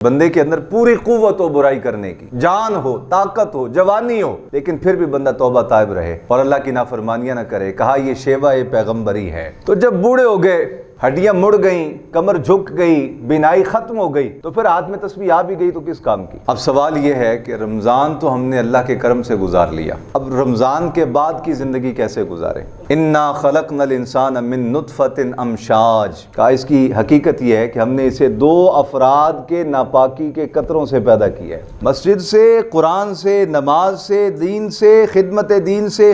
بندے کے اندر پوری قوت ہو برائی کرنے کی، جان ہو، طاقت ہو، جوانی ہو، لیکن پھر بھی بندہ توبہ تائب رہے اور اللہ کی نافرمانیاں نہ کرے۔ کہا یہ شیوہ پیغمبری ہے۔ تو جب بوڑھے ہو گئے، ہڈیاں مڑ گئیں، کمر جھک گئی، بینائی ختم ہو گئی، تو پھر ہاتھ میں تسبیح آ بھی گئی تو کس کام کی؟ اب سوال یہ ہے کہ رمضان تو ہم نے اللہ کے کرم سے گزار لیا، اب رمضان کے بعد کی زندگی کیسے گزاریں؟ انا خلقنا الانسان من نطفۃ امشاج، کہا اس کی حقیقت یہ ہے کہ ہم نے اسے دو افراد کے ناپاکی کے قطروں سے پیدا کیا ہے۔ مسجد سے، قرآن سے، نماز سے، دین سے،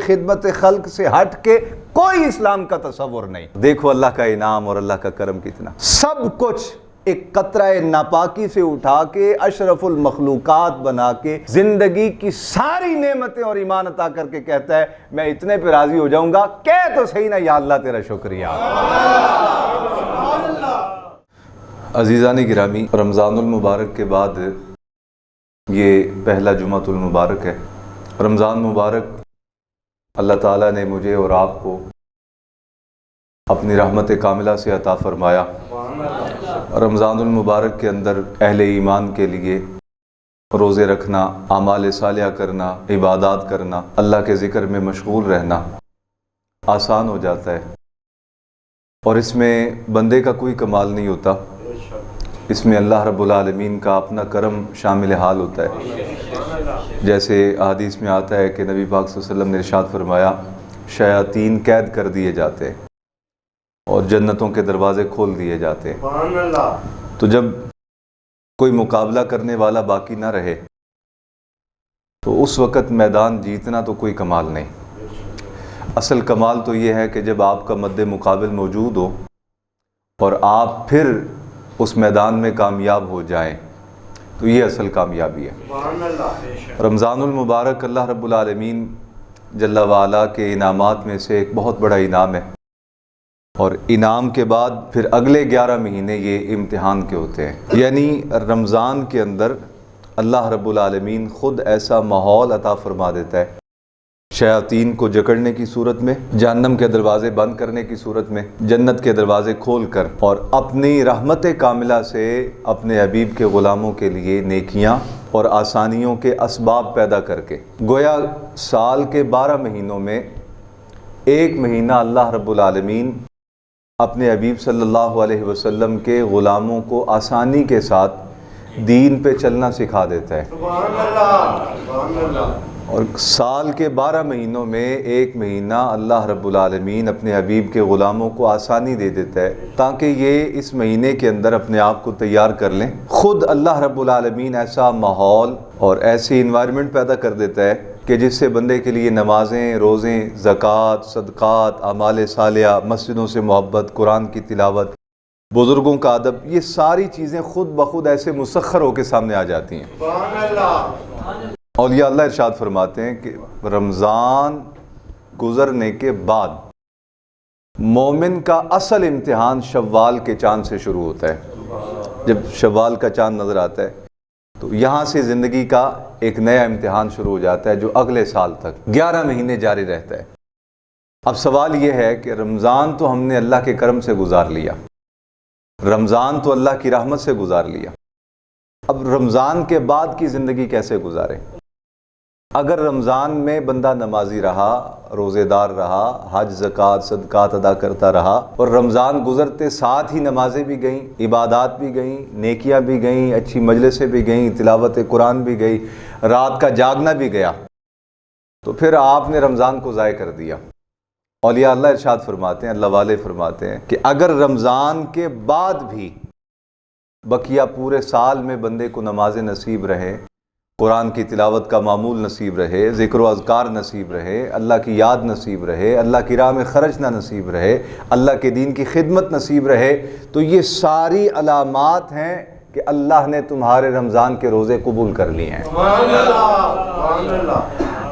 خدمت خلق سے ہٹ کے کوئی اسلام کا تصور نہیں۔ دیکھو اللہ کا انعام اور اللہ کا کرم کتنا، سب کچھ ایک قطرہ ناپاکی سے اٹھا کے اشرف المخلوقات بنا کے زندگی کی ساری نعمتیں اور ایمان عطا کر کے کہتا ہے میں اتنے پہ راضی ہو جاؤں گا، کہہ تو صحیح نا یا اللہ تیرا شکریہ۔ عزیزان گرامی، رمضان المبارک کے بعد یہ پہلا جمعۃ المبارک ہے۔ رمضان مبارک اللہ تعالیٰ نے مجھے اور آپ کو اپنی رحمت کاملہ سے عطا فرمایا۔ رمضان المبارک کے اندر اہل ایمان کے لیے روزے رکھنا، اعمال صالحہ کرنا، عبادات کرنا، اللہ کے ذکر میں مشغول رہنا آسان ہو جاتا ہے، اور اس میں بندے کا کوئی کمال نہیں ہوتا، اس میں اللہ رب العالمین کا اپنا کرم شامل حال ہوتا ہے۔ جیسے احادیث میں آتا ہے کہ نبی پاک صلی اللہ علیہ وسلم نے ارشاد فرمایا شیاطین قید کر دیے جاتے ہیں اور جنتوں کے دروازے کھول دیے جاتے ہیں۔ تو جب کوئی مقابلہ کرنے والا باقی نہ رہے تو اس وقت میدان جیتنا تو کوئی کمال نہیں۔ اصل کمال تو یہ ہے کہ جب آپ کا مد مقابل موجود ہو اور آپ پھر اس میدان میں کامیاب ہو جائیں تو یہ اصل کامیابی ہے۔ رمضان المبارک اللہ رب العالمین جل وعلا کے انعامات میں سے ایک بہت بڑا انعام ہے، اور انعام کے بعد پھر اگلے 11 مہینے یہ امتحان کے ہوتے ہیں۔ یعنی رمضان کے اندر اللہ رب العالمین خود ایسا ماحول عطا فرما دیتا ہے، شیاطین کو جکڑنے کی صورت میں، جہنم کے دروازے بند کرنے کی صورت میں، جنت کے دروازے کھول کر، اور اپنی رحمت کاملہ سے اپنے حبیب کے غلاموں کے لیے نیکیاں اور آسانیوں کے اسباب پیدا کر کے، گویا سال کے 12 مہینوں میں ایک مہینہ اللہ رب العالمین اپنے حبیب صلی اللہ علیہ وسلم کے غلاموں کو آسانی کے ساتھ دین پہ چلنا سکھا دیتا ہے، اور سال کے 12 مہینوں میں ایک مہینہ اللہ رب العالمین اپنے حبیب کے غلاموں کو آسانی دے دیتا ہے تاکہ یہ اس مہینے کے اندر اپنے آپ کو تیار کر لیں۔ خود اللہ رب العالمین ایسا ماحول اور ایسی انوائرمنٹ پیدا کر دیتا ہے کہ جس سے بندے کے لیے نمازیں، روزیں، زکوٰۃ، صدقات، اعمال صالحہ، مسجدوں سے محبت، قرآن کی تلاوت، بزرگوں کا ادب، یہ ساری چیزیں خود بخود ایسے مسخر ہو کے سامنے آ جاتی ہیں۔ اولیاء اللہ ارشاد فرماتے ہیں کہ رمضان گزرنے کے بعد مومن کا اصل امتحان شوال کے چاند سے شروع ہوتا ہے۔ جب شوال کا چاند نظر آتا ہے تو یہاں سے زندگی کا ایک نیا امتحان شروع ہو جاتا ہے جو اگلے سال تک 11 مہینے جاری رہتا ہے۔ اب سوال یہ ہے کہ رمضان تو ہم نے اللہ کے کرم سے گزار لیا، رمضان تو اللہ کی رحمت سے گزار لیا، اب رمضان کے بعد کی زندگی کیسے گزاریں؟ اگر رمضان میں بندہ نمازی رہا، روزے دار رہا، حج، زکوٰۃ، صدقات ادا کرتا رہا، اور رمضان گزرتے ساتھ ہی نمازیں بھی گئیں، عبادات بھی گئیں، نیکیاں بھی گئیں، اچھی مجلسیں بھی گئیں، تلاوت قرآن بھی گئی، رات کا جاگنا بھی گیا، تو پھر آپ نے رمضان کو ضائع کر دیا۔ اولیاء اللہ ارشاد فرماتے ہیں، اللہ والے فرماتے ہیں کہ اگر رمضان کے بعد بھی بقیہ پورے سال میں بندے کو نمازیں نصیب رہے، قرآن کی تلاوت کا معمول نصیب رہے، ذکر و اذکار نصیب رہے، اللہ کی یاد نصیب رہے، اللہ کی راہ میں خرچنا نصیب رہے، اللہ کے دین کی خدمت نصیب رہے، تو یہ ساری علامات ہیں کہ اللہ نے تمہارے رمضان کے روزے قبول کر لیے ہیں۔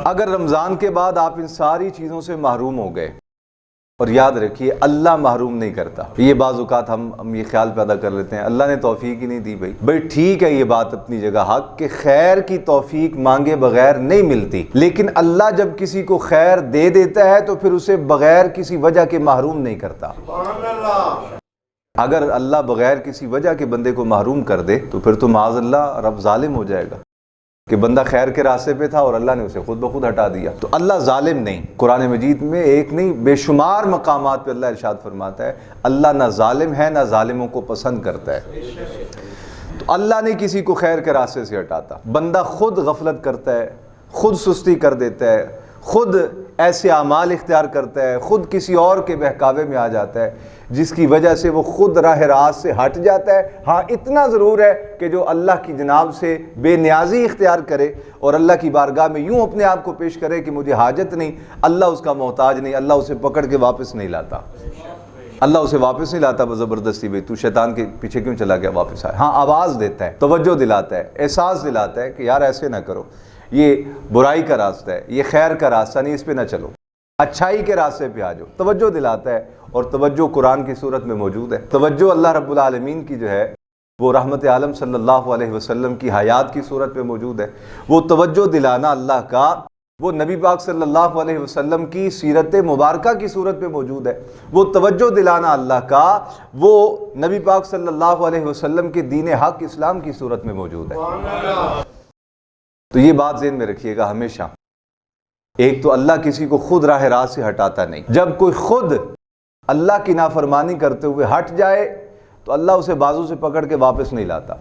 اگر رمضان کے بعد آپ ان ساری چیزوں سے محروم ہو گئے، اور یاد رکھیے اللہ محروم نہیں کرتا، یہ بعض اوقات ہم یہ خیال پیدا کر لیتے ہیں اللہ نے توفیق ہی نہیں دی۔ بھائی ٹھیک ہے، یہ بات اپنی جگہ حق کہ خیر کی توفیق مانگے بغیر نہیں ملتی، لیکن اللہ جب کسی کو خیر دے دیتا ہے تو پھر اسے بغیر کسی وجہ کے محروم نہیں کرتا۔ اگر اللہ بغیر کسی وجہ کے بندے کو محروم کر دے تو پھر تو معاذ اللہ رب ظالم ہو جائے گا کہ بندہ خیر کے راستے پہ تھا اور اللہ نے اسے خود بخود ہٹا دیا۔ تو اللہ ظالم نہیں۔ قرآن مجید میں ایک نہیں بے شمار مقامات پہ اللہ ارشاد فرماتا ہے اللہ نہ ظالم ہے نہ ظالموں کو پسند کرتا ہے۔ تو اللہ نے کسی کو خیر کے راستے سے ہٹاتا، بندہ خود غفلت کرتا ہے، خود سستی کر دیتا ہے، خود ایسے اعمال اختیار کرتا ہے، خود کسی اور کے بہکاوے میں آ جاتا ہے جس کی وجہ سے وہ خود راہ راست سے ہٹ جاتا ہے۔ ہاں اتنا ضرور ہے کہ جو اللہ کی جناب سے بے نیازی اختیار کرے اور اللہ کی بارگاہ میں یوں اپنے آپ کو پیش کرے کہ مجھے حاجت نہیں، اللہ اس کا محتاج نہیں، اللہ اسے پکڑ کے واپس نہیں لاتا، اللہ اسے واپس نہیں لاتا زبردستی بھی تو شیطان کے پیچھے کیوں چلا گیا واپس آئے۔ ہاں آواز دیتا ہے، توجہ دلاتا ہے، احساس دلاتا ہے کہ یار ایسے نہ کرو، یہ برائی کا راستہ ہے، یہ خیر کا راستہ نہیں، اس پہ نہ چلو، اچھائی کے راستے پہ آ جاؤ، توجہ دلاتا ہے۔ اور توجہ قرآن کی صورت میں موجود ہے۔ توجہ اللہ رب العالمین کی جو ہے وہ رحمت عالم صلی اللہ علیہ وسلم کی حیات کی صورت میں موجود ہے۔ وہ توجہ دلانا اللہ کا وہ نبی پاک صلی اللہ علیہ وسلم کی سیرت مبارکہ کی صورت میں موجود ہے۔ وہ توجہ دلانا اللہ کا وہ نبی پاک صلی اللہ علیہ وسلم کے دین حق اسلام کی صورت میں موجود ہے۔ تو یہ بات ذہن میں رکھیے گا ہمیشہ، ایک تو اللہ کسی کو خود راہ راست سے ہٹاتا نہیں، جب کوئی خود اللہ کی نافرمانی کرتے ہوئے ہٹ جائے تو اللہ اسے بازو سے پکڑ کے واپس نہیں لاتا،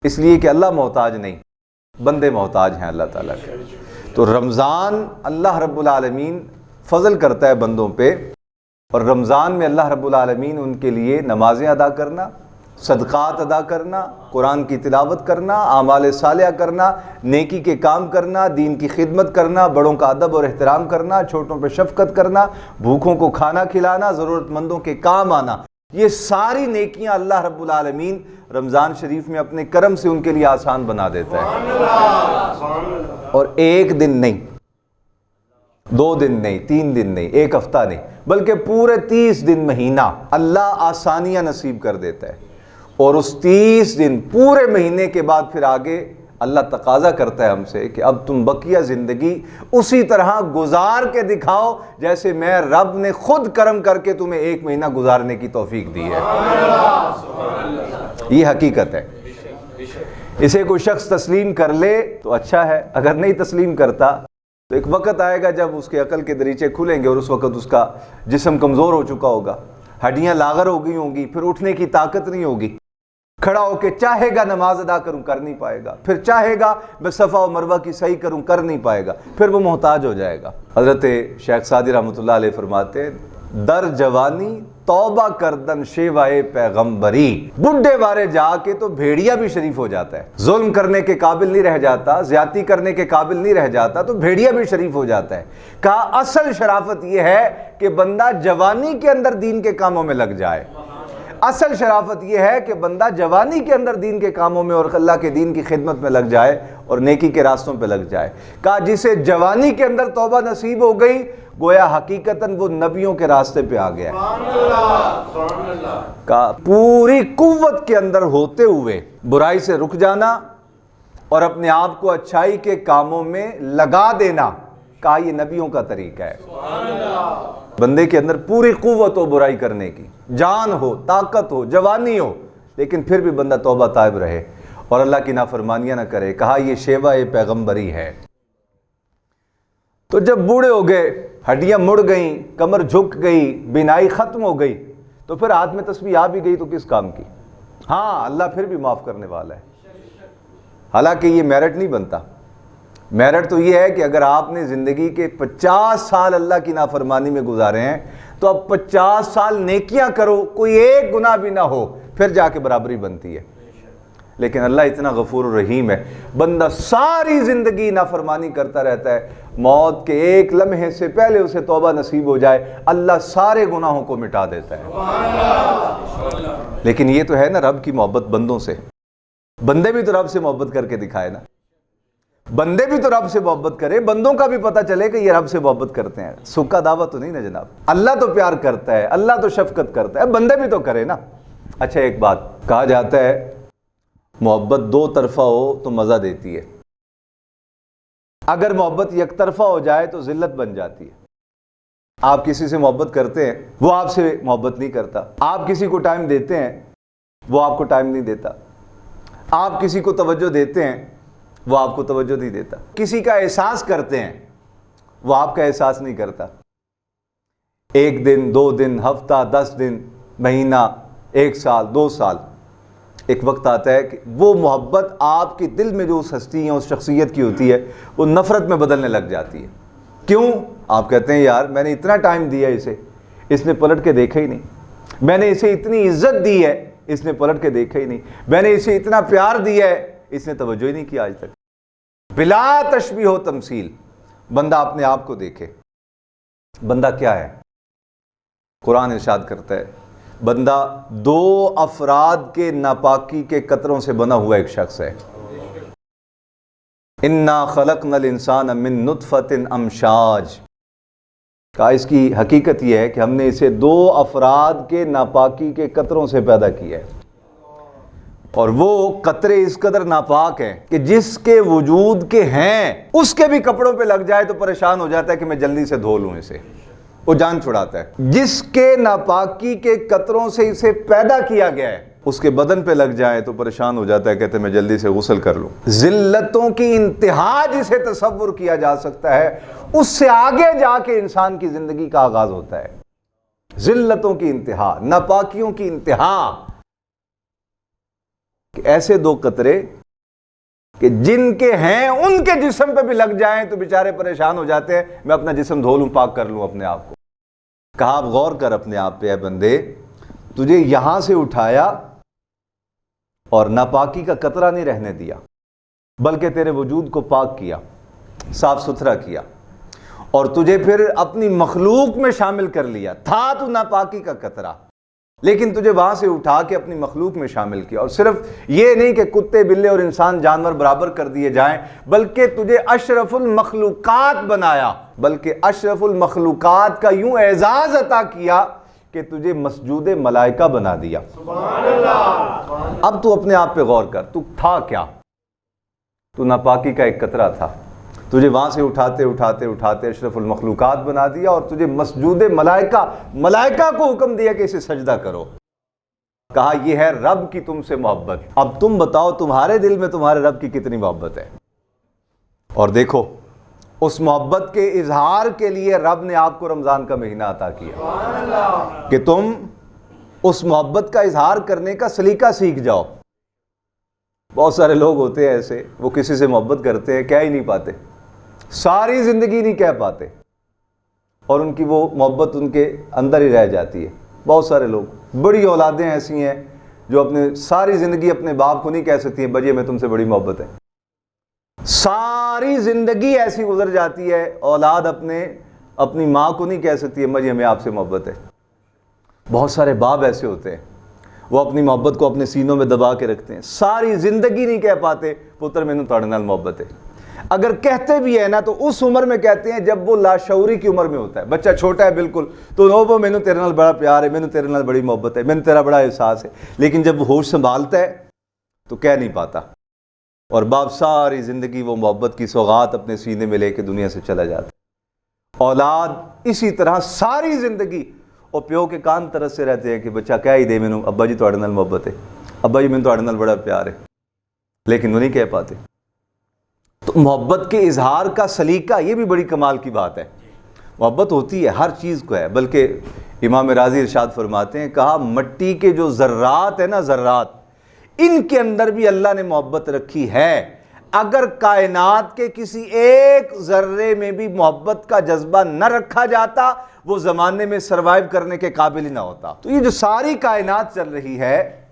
اس لیے کہ اللہ محتاج نہیں، بندے محتاج ہیں اللہ تعالیٰ کے۔ تو رمضان اللہ رب العالمین فضل کرتا ہے بندوں پہ، اور رمضان میں اللہ رب العالمین ان کے لیے نمازیں ادا کرنا، صدقات ادا کرنا، قرآن کی تلاوت کرنا، اعمال صالحہ کرنا، نیکی کے کام کرنا، دین کی خدمت کرنا، بڑوں کا ادب اور احترام کرنا، چھوٹوں پہ شفقت کرنا، بھوکوں کو کھانا کھلانا، ضرورت مندوں کے کام آنا، یہ ساری نیکیاں اللہ رب العالمین رمضان شریف میں اپنے کرم سے ان کے لیے آسان بنا دیتا ہے۔ اور ایک دن نہیں، 2 دن نہیں، 3 دن نہیں، 1 ہفتہ نہیں، بلکہ پورے 30 دن مہینہ اللہ آسانیاں نصیب کر دیتا ہے۔ اور اس 30 دن پورے مہینے کے بعد پھر آگے اللہ تقاضا کرتا ہے ہم سے کہ اب تم بقیہ زندگی اسی طرح گزار کے دکھاؤ جیسے میں رب نے خود کرم کر کے تمہیں 1 مہینہ گزارنے کی توفیق دی ہے۔ یہ حقیقت ہے۔ اسے کوئی شخص تسلیم کر لے تو اچھا ہے، اگر نہیں تسلیم کرتا تو ایک وقت آئے گا جب اس کے عقل کے دریچے کھلیں گے اور اس وقت اس کا جسم کمزور ہو چکا ہوگا، ہڈیاں لاغر ہو گئی ہوں گی، پھر اٹھنے کی طاقت نہیں ہوگی، کھڑا ہو کے چاہے گا نماز ادا کروں کر نہیں پائے گا، پھر چاہے گا میں صفا و مروہ کی صحیح کروں کر نہیں پائے گا، پھر وہ محتاج ہو جائے گا۔ حضرت شیخ سعدی رحمۃ اللہ علیہ فرماتے ہیں در جوانی توبہ کردن شیوائے پیغمبری، بڈھے وارے جا کے تو بھیڑیا بھی شریف ہو جاتا ہے، ظلم کرنے کے قابل نہیں رہ جاتا، زیادتی کرنے کے قابل نہیں رہ جاتا تو بھیڑیا بھی شریف ہو جاتا ہے۔ کہا اصل شرافت یہ ہے کہ بندہ جوانی کے اندر دین کے کاموں میں لگ جائے، اصل شرافت یہ ہے کہ بندہ جوانی کے اندر دین کے کاموں میں اور اللہ کے دین کی خدمت میں لگ جائے اور نیکی کے راستوں پہ لگ جائے۔ کہا جسے جوانی کے اندر توبہ نصیب ہو گئی گویا حقیقتاً وہ نبیوں کے راستے پہ آ گیا ہے۔ کہا پوری قوت کے اندر ہوتے ہوئے برائی سے رک جانا اور اپنے آپ کو اچھائی کے کاموں میں لگا دینا، کہا یہ نبیوں کا طریقہ ہے۔ بندے کے اندر پوری قوت ہو برائی کرنے کی، جان ہو، طاقت ہو، جوانی ہو، لیکن پھر بھی بندہ توبہ طائب رہے اور اللہ کی نافرمانیاں نہ کرے، کہا یہ شیوہ پیغمبری ہے۔ تو جب بوڑھے ہو گئے، ہڈیاں مڑ گئیں، کمر جھک گئی، بینائی ختم ہو گئی، تو پھر ہاتھ میں تسبیح آ بھی گئی تو کس کام کی؟ ہاں اللہ پھر بھی معاف کرنے والا ہے، حالانکہ یہ میرٹ نہیں بنتا۔ میرٹ تو یہ ہے کہ اگر آپ نے زندگی کے 50 سال اللہ کی نافرمانی میں گزارے ہیں تو اب 50 سال نیکیاں کرو، کوئی ایک گناہ بھی نہ ہو، پھر جا کے برابری بنتی ہے۔ لیکن اللہ اتنا غفور الرحیم ہے، بندہ ساری زندگی نافرمانی کرتا رہتا ہے، موت کے ایک لمحے سے پہلے اسے توبہ نصیب ہو جائے اللہ سارے گناہوں کو مٹا دیتا ہے۔ لیکن یہ تو ہے نا رب کی محبت بندوں سے، بندے بھی تو رب سے محبت کر کے دکھائے نا، بندے بھی تو رب سے محبت کرے، بندوں کا بھی پتہ چلے کہ یہ رب سے محبت کرتے ہیں۔ سکا دعویٰ تو نہیں نا جناب، اللہ تو پیار کرتا ہے، اللہ تو شفقت کرتا ہے، بندے بھی تو کرے نا۔ اچھا ایک بات کہا جاتا ہے محبت 2 طرفہ ہو تو مزہ دیتی ہے، اگر محبت یک طرفہ ہو جائے تو ذلت بن جاتی ہے۔ آپ کسی سے محبت کرتے ہیں، وہ آپ سے محبت نہیں کرتا. آپ کسی کو ٹائم دیتے ہیں، وہ آپ کو ٹائم نہیں دیتا. آپ کسی کو توجہ دیتے ہیں، وہ آپ کو توجہ نہیں دیتا. کسی کا احساس کرتے ہیں، وہ آپ کا احساس نہیں کرتا. 1 دن 2 دن، ہفتہ، 10 دن، مہینہ، 1 سال، 2 سال، ایک وقت آتا ہے کہ وہ محبت آپ کے دل میں جو اس ہستی یا اس شخصیت کی ہوتی ہے وہ نفرت میں بدلنے لگ جاتی ہے. کیوں؟ آپ کہتے ہیں یار میں نے اتنا ٹائم دیا اسے، اس نے پلٹ کے دیکھا ہی نہیں. میں نے اسے اتنی عزت دی ہے، اس نے پلٹ کے دیکھا ہی نہیں. میں نے اسے اتنا پیار دیا ہے، اس نے توجہ ہی نہیں کیا آج تک. بلا تشبیہ و تمثیل بندہ اپنے آپ کو دیکھے. بندہ کیا ہے؟ قرآن ارشاد کرتا ہے بندہ 2 افراد کے ناپاکی کے قطروں سے بنا ہوا ایک شخص ہے. انا خلقنا الانسان من نطفۃ امشاج. کہا اس کی حقیقت یہ ہے کہ ہم نے اسے 2 افراد کے ناپاکی کے قطروں سے پیدا کیا ہے، اور وہ قطرے اس قدر ناپاک ہیں کہ جس کے وجود کے ہیں اس کے بھی کپڑوں پہ لگ جائے تو پریشان ہو جاتا ہے کہ میں جلدی سے دھو لوں اسے. وہ جان چھڑاتا ہے. جس کے ناپاکی کے قطروں سے اسے پیدا کیا گیا ہے اس کے بدن پہ لگ جائے تو پریشان ہو جاتا ہے، کہتے ہیں میں جلدی سے غسل کر لوں. ذلتوں کی انتہا جسے تصور کیا جا سکتا ہے اس سے آگے جا کے انسان کی زندگی کا آغاز ہوتا ہے. ذلتوں کی انتہا، ناپاکیوں کی انتہا، کہ ایسے 2 قطرے کہ جن کے ہیں ان کے جسم پہ بھی لگ جائیں تو بیچارے پریشان ہو جاتے ہیں، میں اپنا جسم دھو لوں، پاک کر لوں اپنے آپ کو. کہا آپ غور کر اپنے آپ پہ، اے بندے تجھے یہاں سے اٹھایا اور ناپاکی کا قطرہ نہیں رہنے دیا، بلکہ تیرے وجود کو پاک کیا، صاف ستھرا کیا، اور تجھے پھر اپنی مخلوق میں شامل کر لیا. تھا تو ناپاکی کا قطرہ لیکن تجھے وہاں سے اٹھا کے اپنی مخلوق میں شامل کیا. اور صرف یہ نہیں کہ کتے بلے اور انسان جانور برابر کر دیے جائیں، بلکہ تجھے اشرف المخلوقات بنایا، بلکہ اشرف المخلوقات کا یوں اعزاز عطا کیا کہ تجھے مسجود ملائکہ بنا دیا. سبحان اللہ. اب تو اپنے آپ پہ غور کر، تو تھا کیا؟ تو ناپاکی کا ایک قطرہ تھا. تجھے وہاں سے اٹھاتے اٹھاتے اٹھاتے اشرف المخلوقات بنا دیا اور تجھے مسجود ملائکہ کو حکم دیا کہ اسے سجدہ کرو. کہا یہ ہے رب کی تم سے محبت. اب تم بتاؤ تمہارے دل میں تمہارے رب کی کتنی محبت ہے. اور دیکھو اس محبت کے اظہار کے لیے رب نے آپ کو رمضان کا مہینہ عطا کیا کہ تم اس محبت کا اظہار کرنے کا سلیقہ سیکھ جاؤ. بہت سارے لوگ ہوتے ہیں ایسے، وہ کسی سے محبت کرتے ہیں، کہہ ہی نہیں پاتے، ساری زندگی نہیں کہہ پاتے، اور ان کی وہ محبت ان کے اندر ہی رہ جاتی ہے. بہت سارے لوگ، بڑی اولادیں ایسی ہیں جو اپنے ساری زندگی اپنے باپ کو نہیں کہہ سکتی ہیں بجے میں تم سے بڑی محبت ہے. ساری زندگی ایسی گزر جاتی ہے، اولاد اپنی ماں کو نہیں کہہ سکتی ہے مجھے ہمیں آپ سے محبت ہے. بہت سارے باپ ایسے ہوتے ہیں، وہ اپنی محبت کو اپنے سینوں میں دبا کے رکھتے ہیں، ساری زندگی نہیں کہہ پاتے پتر میں نے تھوڑے نال محبت ہے. اگر کہتے بھی ہے نا تو اس عمر میں کہتے ہیں جب وہ لاشعوری کی عمر میں ہوتا ہے. بچہ چھوٹا ہے بالکل تو وہ میں نے تیرے نال بڑا پیار ہے، میں نے تیرے نال بڑی محبت ہے، میں نے تیرا بڑا احساس ہے. لیکن جب وہ ہوش سنبھالتا ہے تو کہہ نہیں پاتا، اور باپ ساری زندگی وہ محبت کی سوغات اپنے سینے میں لے کے دنیا سے چلا جاتا. اولاد اسی طرح ساری زندگی اور پیو کے کان ترستے رہتے ہیں کہ بچہ کہہ ہی دے مینوں ابا جی تواڈے نال محبت ہے، ابا جی مینوں تواڈے نال بڑا پیار ہے، لیکن وہ نہیں کہہ پاتے. تو محبت کے اظہار کا سلیقہ یہ بھی بڑی کمال کی بات ہے. محبت ہوتی ہے ہر چیز کو ہے، بلکہ امام راضی ارشاد فرماتے ہیں، کہا مٹی کے جو ذرات ہیں نا، ذرات، ان کے اندر بھی اللہ نے محبت رکھی ہے. اگر کائنات کے کسی ایک ذرے میں بھی محبت کا جذبہ نہ رکھا جاتا وہ زمانے میں سروائیو کرنے کے قابل ہی نہ ہوتا. تو یہ جو ساری کائنات چل رہی ہے،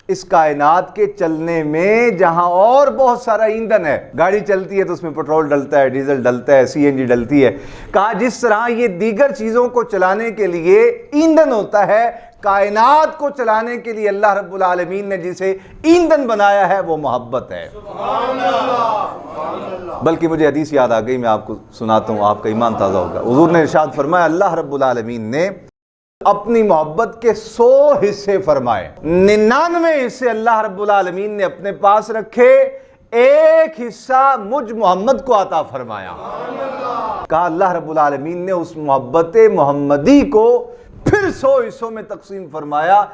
اس کائنات کے چلنے میں جہاں اور بہت سارا ایندھن ہے، گاڑی چلتی ہے تو اس میں پٹرول ڈلتا ہے، ڈیزل ڈلتا ہے، سی این جی ڈلتی ہے، کہا جس طرح یہ دیگر چیزوں کو چلانے کے لیے ایندھن ہوتا ہے، کائنات کو چلانے کے لیے اللہ رب العالمین نے جسے ایندھن بنایا ہے وہ محبت ہے. بلکہ مجھے حدیث یاد آ گئی، میں آپ کو سناتا ہوں، آپ کا ایمان تازہ ہوگا. حضور نے ارشاد فرمایا، اللہ رب العالمین نے اپنی محبت کے 100 حصے فرمائے، 99 حصے اللہ رب العالمین نے اپنے پاس رکھے، ایک حصہ مجھ محمد کو عطا فرمایا. کہا اللہ رب العالمین نے اس محبت محمدی کو پھر 100 حصوں میں تقسیم فرمایا،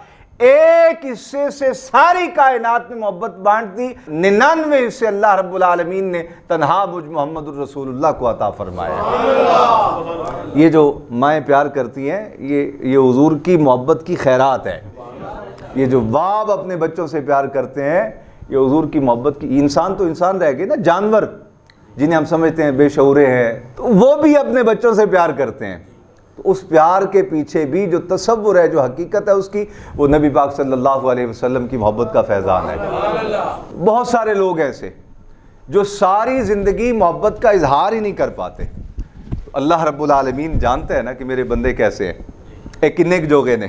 ایک حصے سے ساری کائنات میں محبت بانٹ دی، 99 حصے اللہ رب العالمین نے تنہا مجھ محمد الرسول اللہ کو عطا فرمایا۔ یہ جو مائیں پیار کرتی ہیں، یہ حضور کی محبت کی خیرات ہے۔ یہ جو باپ اپنے بچوں سے پیار کرتے ہیں، یہ حضور کی محبت کی۔ انسان تو انسان رہ گئے نا، جانور جنہیں ہم سمجھتے ہیں بے شعورے ہیں، تو وہ بھی اپنے بچوں سے پیار کرتے ہیں۔ تو اس پیار کے پیچھے بھی جو تصور ہے، جو حقیقت ہے اس کی، وہ نبی پاک صلی اللہ علیہ وسلم کی محبت کا فیضان ہے۔ بہت سارے لوگ ایسے جو ساری زندگی محبت کا اظہار ہی نہیں کر پاتے۔ تو اللہ رب العالمین جانتا ہے نا کہ میرے بندے کیسے ہیں، ایک کنیک جوگے نے،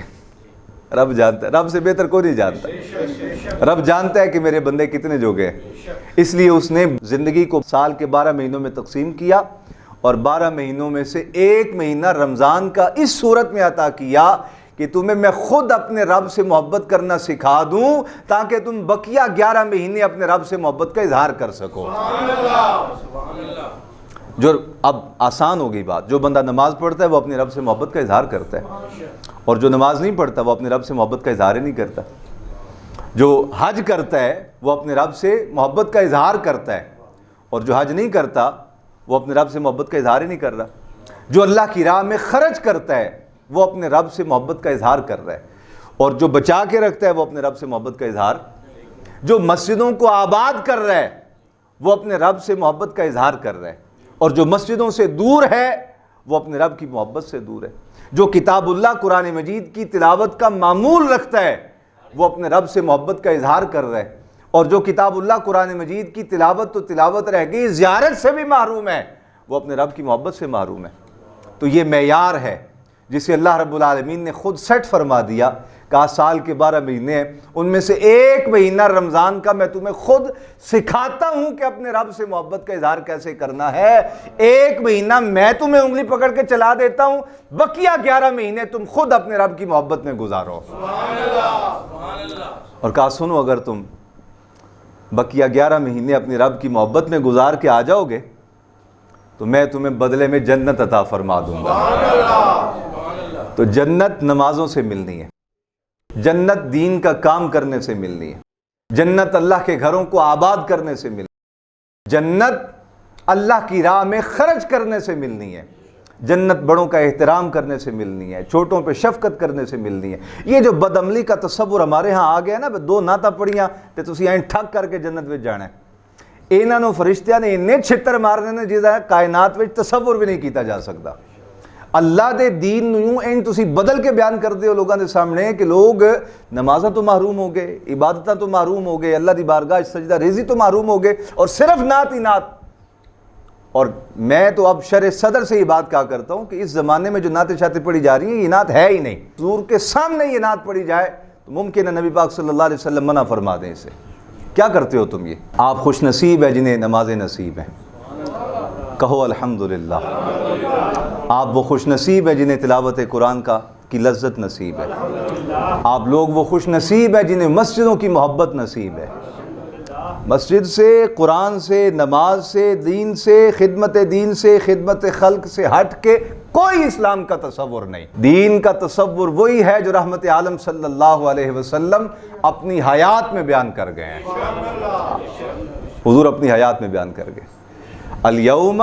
رب جانتا ہے، رب سے بہتر کوئی نہیں جانتا۔ رب جانتا ہے کہ میرے بندے کتنے جوگے ہیں، اس لیے اس نے زندگی کو سال کے 12 مہینوں میں تقسیم کیا، اور 12 مہینوں میں سے ایک مہینہ رمضان کا اس صورت میں عطا کیا کہ تمہیں میں خود اپنے رب سے محبت کرنا سکھا دوں، تاکہ تم بقیہ 11 مہینے اپنے رب سے محبت کا اظہار کر سکو۔ جو اب آسان ہوگی بات، جو بندہ نماز پڑھتا ہے وہ اپنے رب سے محبت کا اظہار کرتا ہے، اور جو نماز نہیں پڑھتا وہ اپنے رب سے محبت کا اظہار ہی نہیں کرتا۔ جو حج کرتا ہے وہ اپنے رب سے محبت کا اظہار کرتا ہے، اور جو حج نہیں کرتا وہ اپنے رب سے محبت کا اظہار ہی نہیں کر رہا۔ جو اللہ کی راہ میں خرچ کرتا ہے وہ اپنے رب سے محبت کا اظہار کر رہا ہے، اور جو بچا کے رکھتا ہے وہ اپنے رب سے محبت کا اظہار، جو مسجدوں کو آباد کر رہا ہے وہ اپنے رب سے محبت کا اظہار کر رہا ہے، اور جو مسجدوں سے دور ہے وہ اپنے رب کی محبت سے دور ہے۔ جو کتاب اللہ قرآن مجید کی تلاوت کا معمول رکھتا ہے وہ اپنے رب سے محبت کا اظہار کر رہا ہے، اور جو کتاب اللہ قرآن مجید کی تلاوت تو تلاوت رہ گئی، زیارت سے بھی محروم ہے، وہ اپنے رب کی محبت سے محروم ہے۔ تو یہ معیار ہے جسے اللہ رب العالمین نے خود سیٹ فرما دیا، کہا سال کے 12 مہینے ہیں، ان میں سے ایک مہینہ رمضان کا میں تمہیں خود سکھاتا ہوں کہ اپنے رب سے محبت کا اظہار کیسے کرنا ہے۔ ایک مہینہ میں تمہیں انگلی پکڑ کے چلا دیتا ہوں، بقیہ 11 مہینے تم خود اپنے رب کی محبت میں گزارو۔ اور کہا سنو، اگر تم بقیہ 11 مہینے اپنی رب کی محبت میں گزار کے آ جاؤ گے تو میں تمہیں بدلے میں جنت عطا فرما دوں گا۔ تو جنت نمازوں سے ملنی ہے، جنت دین کا کام کرنے سے ملنی ہے، جنت اللہ کے گھروں کو آباد کرنے سے ملنی ہے، جنت اللہ کی راہ میں خرچ کرنے سے ملنی ہے، جنت بڑوں کا احترام کرنے سے ملنی ہے، چھوٹوں پہ شفقت کرنے سے ملنی ہے۔ یہ جو بدعملی کا تصور ہمارے ہاں آ گیا نا، 2 نعتاں پڑھیاں تے تسی این ٹھک کر کے جنت وچ جانا ہے، انہاں نوں فرشتیاں نے اننے چھتر مارنے نے جہدا کائنات وچ تصور بھی نہیں کیتا جا سکتا۔ اللہ دے دین نوں یوں این تسی بدل کے بیان کر دیو لوگاں دے سامنے کہ لوگ نمازاں تو محروم ہو گئے، عبادتاں تو محروم ہو گئے، اللہ دی بارگاہ سجدہ ریزی تو محروم ہو گئے، اور صرف نعت ہی نعت۔ اور میں تو اب شرح صدر سے یہ بات کہا کرتا ہوں کہ اس زمانے میں جو نعتیں شاعتیں پڑھی جا رہی ہیں یہ نعت ہے ہی نہیں۔ حضور کے سامنے یہ نعت پڑھی جائے تو ممکن ہے نبی پاک صلی اللہ علیہ وسلم منع فرما دیں اسے۔ کیا کرتے ہو تم یہ؟ آپ خوش نصیب ہے جنہیں نمازیں نصیب ہیں، کہو الحمدللہ۔ آپ وہ خوش نصیب ہے جنہیں تلاوت قرآن کی لذت نصیب ہے۔ آپ لوگ وہ خوش نصیب ہے جنہیں مسجدوں کی محبت نصیب ہے۔ مسجد سے، قرآن سے، نماز سے، دین سے، خدمت خلق سے ہٹ کے کوئی اسلام کا تصور نہیں۔ دین کا تصور وہی ہے جو رحمت عالم صلی اللہ علیہ وسلم اپنی حیات میں بیان کر گئے ہیں۔ حضور اپنی حیات میں بیان کر گئے، الیوم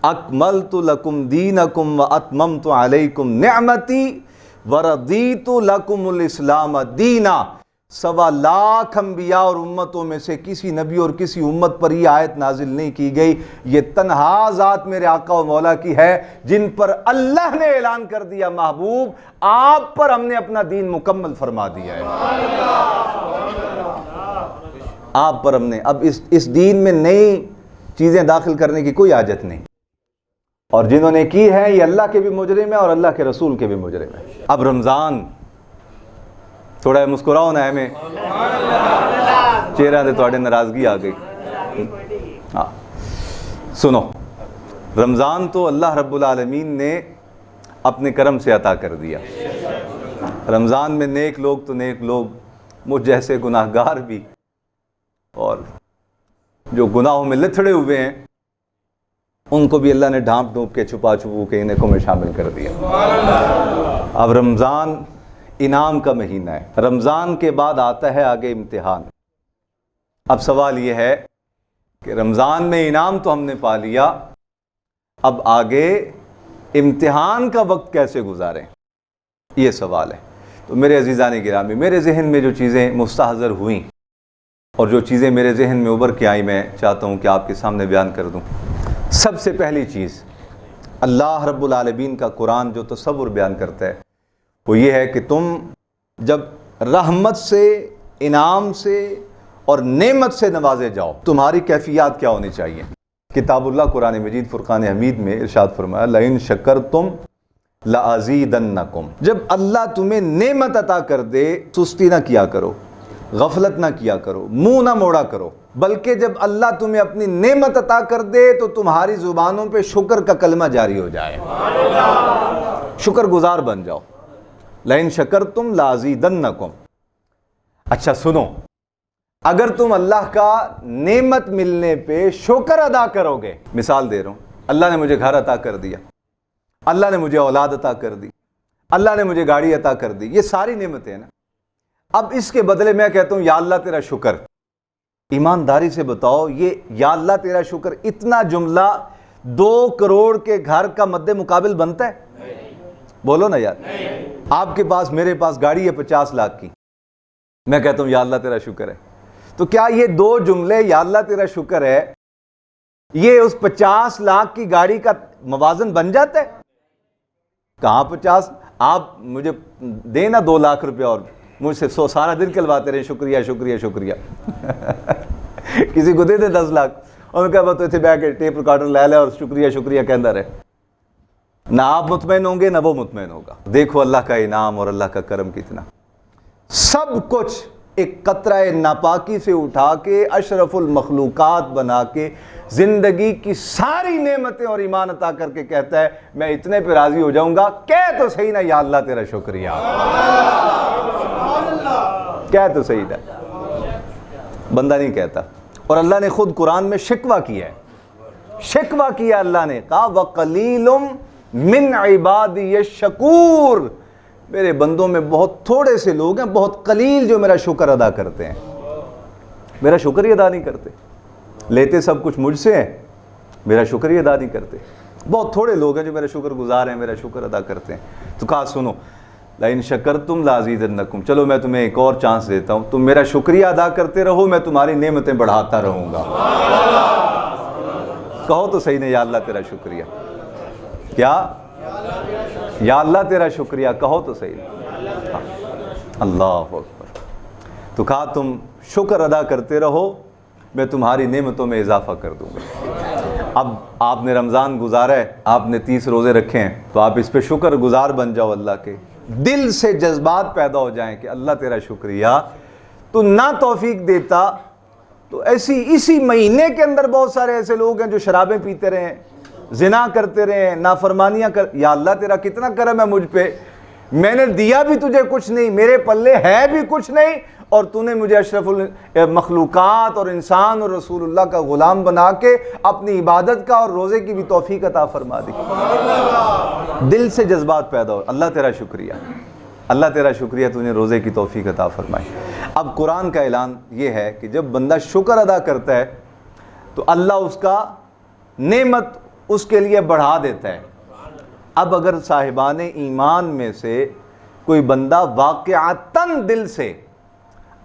اکملت لکم دینکم واتممت علیکم نعمتی ورضیت لکم الاسلام دینا۔ 1.25 لاکھ انبیاء اور امتوں میں سے کسی نبی اور کسی امت پر یہ آیت نازل نہیں کی گئی، یہ تنہا ذات میرے آقا و مولا کی ہے جن پر اللہ نے اعلان کر دیا محبوب آپ پر ہم نے اپنا دین مکمل فرما دیا ہے۔ آپ پر ہم نے اب اس دین میں نئی چیزیں داخل کرنے کی کوئی حاجت نہیں، اور جنہوں نے کی ہے یہ اللہ کے بھی مجرم ہیں اور اللہ کے رسول کے بھی مجرم ہیں۔ اب رمضان تھوڑا مسکراؤ نا میں چہرہ دے تواڈے ناراضگی آ گئی۔ ہاں سنو، رمضان تو اللہ رب العالمین نے اپنے کرم سے عطا کر دیا۔ رمضان میں نیک لوگ تو نیک لوگ، مجھ جیسے گناہگار بھی، اور جو گناہوں میں لتھڑے ہوئے ہیں ان کو بھی اللہ نے ڈھانپ ڈھونپ کے چھپا چھپو کے انہیں کو میں شامل کر دیا۔ اب رمضان انعام کا مہینہ ہے، رمضان کے بعد آتا ہے آگے امتحان۔ اب سوال یہ ہے کہ رمضان میں انعام تو ہم نے پا لیا، اب آگے امتحان کا وقت کیسے گزاریں، یہ سوال ہے۔ تو میرے عزیزان گرامی، میرے ذہن میں جو چیزیں مستحضر ہوئیں اور جو چیزیں میرے ذہن میں ابھر کے آئیں، میں چاہتا ہوں کہ آپ کے سامنے بیان کر دوں۔ سب سے پہلی چیز، اللہ رب العالمین کا قرآن جو تصور بیان کرتا ہے وہ یہ ہے کہ تم جب رحمت سے، انعام سے اور نعمت سے نوازے جاؤ، تمہاری کیفیات کیا ہونی چاہیے۔ کتاب اللہ قرآن مجید فرقان حمید میں ارشاد فرمایا لَإِن شَكَرْتُمْ لَأَزِيدَنَّكُمْ، جب اللہ تمہیں نعمت عطا کر دے سستی نہ کیا کرو، غفلت نہ کیا کرو، منہ نہ موڑا کرو، بلکہ جب اللہ تمہیں اپنی نعمت عطا کر دے تو تمہاری زبانوں پہ شکر کا کلمہ جاری ہو جائے، شکر گزار بن جاؤ۔ لَإِن شَكَرْتُمْ لَأَزِيدَنَّكُمْ۔ اچھا سنو، اگر تم اللہ کا نعمت ملنے پہ شکر ادا کرو گے، مثال دے رہا ہوں، اللہ نے مجھے گھر عطا کر دیا، اللہ نے مجھے اولاد عطا کر دی، اللہ نے مجھے گاڑی عطا کر دی، یہ ساری نعمتیں ہیں نا۔ اب اس کے بدلے میں کہتا ہوں یا اللہ تیرا شکر، ایمانداری سے بتاؤ یہ یا اللہ تیرا شکر اتنا جملہ 2 کروڑ کے گھر کا مد مقابل بنتا ہے؟ بولو نا یار۔ آپ کے پاس، میرے پاس گاڑی ہے 50 لاکھ کی، میں کہتا ہوں یا اللہ تیرا شکر ہے، تو کیا یہ 2 جملے یا اللہ تیرا شکر ہے یہ اس 50 لاکھ کی گاڑی کا موازن بن جاتا ہے؟ کہاں 50، آپ مجھے دینا 2 لاکھ روپے اور مجھ سے سارا دن کلواتے رہے شکریہ شکریہ شکریہ کسی کو دے دے 10 لاکھ اور کہا بات اتنے بیٹھ کے ٹیپ ریکارڈر لے لے اور شکریہ شکریہ کہندا رہے، نہ آپ مطمئن ہوں گے نہ وہ مطمئن ہوگا۔ دیکھو اللہ کا انعام اور اللہ کا کرم کتنا، سب کچھ ایک قطرہ ناپاکی سے اٹھا کے اشرف المخلوقات بنا کے زندگی کی ساری نعمتیں اور ایمان عطا کر کے کہتا ہے میں اتنے پہ راضی ہو جاؤں گا، کہہ تو صحیح نا یا اللہ تیرا شکریہ، کہہ تو صحیح نا۔ بندہ نہیں کہتا، اور اللہ نے خود قرآن میں شکوہ کیا ہے، شکوہ کیا اللہ نے، کہا وَقَلِيلٌ مِّنْ عِبَادِيَ الشَّكُورُ، میرے بندوں میں بہت تھوڑے سے لوگ ہیں، بہت قلیل جو میرا شکر ادا کرتے ہیں، میرا شکر ہی ادا نہیں کرتے، لیتے سب کچھ مجھ سے ہیں، میرا شکر ہی ادا نہیں کرتے، بہت تھوڑے لوگ ہیں جو میرا شکر گزار ہیں، میرا شکر ادا کرتے ہیں۔ تو کہا سنو لَإِن شَكَرْتُمْ لَأَزِيدَنَّكُمْ، چلو میں تمہیں ایک اور چانس دیتا ہوں، تم میرا شکریہ ادا کرتے رہو، میں تمہاری نعمتیں بڑھاتا رہوں گا۔ کہو تو صحیح نے یا اللہ تیرا شکریہ، کیا یا اللہ تیرا شکریہ، کہو تو صحیح، اللہ اکبر۔ تو کہا تم شکر ادا کرتے رہو، میں تمہاری نعمتوں میں اضافہ کر دوں گا۔ اب آپ نے رمضان گزارا ہے، آپ نے 30 روزے رکھے ہیں، تو آپ اس پہ شکر گزار بن جاؤ، اللہ کے دل سے جذبات پیدا ہو جائیں کہ اللہ تیرا شکریہ، تو نہ توفیق دیتا تو اسی مہینے کے اندر بہت سارے ایسے لوگ ہیں جو شرابیں پیتے رہے ہیں، زنا کرتے رہے ہیں، نافرمانیاں یا اللہ تیرا کتنا کرم ہے مجھ پہ، میں نے دیا بھی تجھے کچھ نہیں، میرے پلے ہے بھی کچھ نہیں، اور تو نے مجھے اشرف المخلوقات اور انسان اور رسول اللہ کا غلام بنا کے اپنی عبادت کا اور روزے کی بھی توفیق عطا فرما دی۔ دل سے جذبات پیدا ہو، اللہ تیرا شکریہ، اللہ تیرا شکریہ تو نے روزے کی توفیق عطا فرمائی۔ اب قرآن کا اعلان یہ ہے کہ جب بندہ شکر ادا کرتا ہے تو اللہ اس کا نعمت اس کے لیے بڑھا دیتا ہے۔ اب اگر صاحبان ایمان میں سے کوئی بندہ واقعتاً دل سے